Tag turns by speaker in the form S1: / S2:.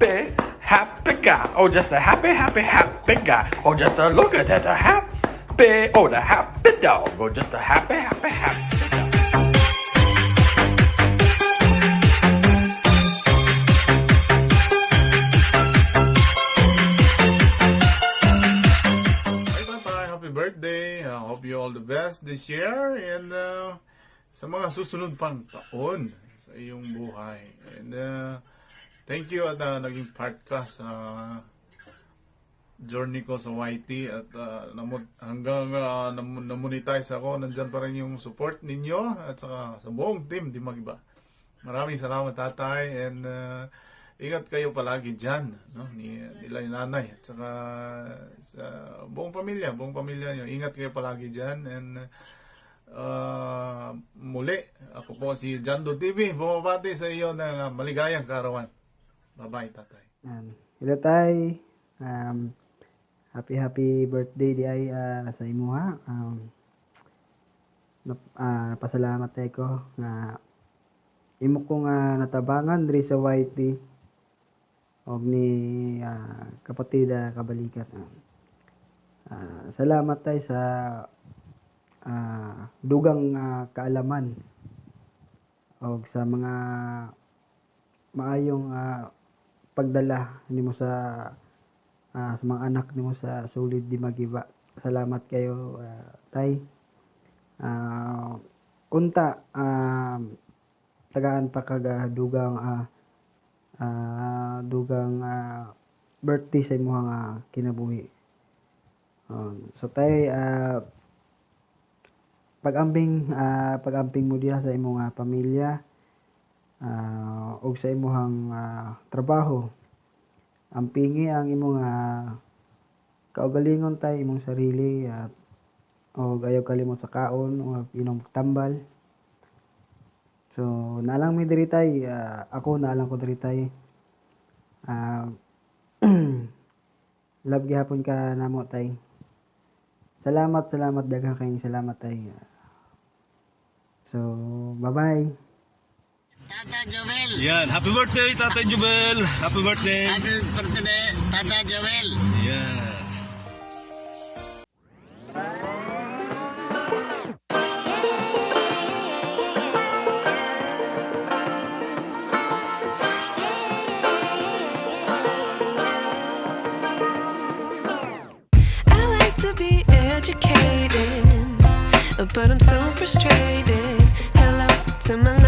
S1: happy guy. Oh, just a happy, happy, happy guy. Oh, just a look at that, a happy, oh, the happy dog. Oh, just a happy, happy, happy dog.
S2: Happy birthday. I hope you all the best this year and sa mga susunod pang taon sa iyong buhay. And thank you at naging part ka sa journey ko sa YT at hanggang na-monetize ako, nandyan pa rin yung support ninyo at saka sa buong team, di mag-iba. Maraming salamat tatay and ingat kayo palagi dyan, no? Nila yung nanay at saka sa buong pamilya nyo. Ingat kayo palagi dyan and muli, ako po si Jando TV, bumabati sa iyo ng maligayang kaarawan. Bye-bye tatay.
S3: Hello tay, happy birthday di ay sa imuha. Pasalamat tayo ko nga imo ko nga natabangan diri sa YT og ni kapatid kabalikat. Salamat tayo sa dugang kaalaman og sa mga maayong pagdala nimo sa mga anak nimo sa Sulid di Magiba. Salamat kayo tay. Unta tagaan pa kaga dugang birthday sa imong kinabuhi. So tay pag-amping mo diha sa imong pamilya ug sa imong trabaho. Ampingi ang imong kaugalingon tay imong sarili at og ayaw kalimot sa kaon o inom tambal. So naalang mi diri tay, ako naalang ko diri tay. Love gihapon ka namo tay. Salamat daghang kayong salamat tay. So bye-bye.
S4: Tata Joel.
S5: Yan, happy birthday Tata Joel. Happy birthday.
S4: Happy birthday, Tata Joel.
S5: Yan.
S6: I like to be educated, but I'm so frustrated. Hello to my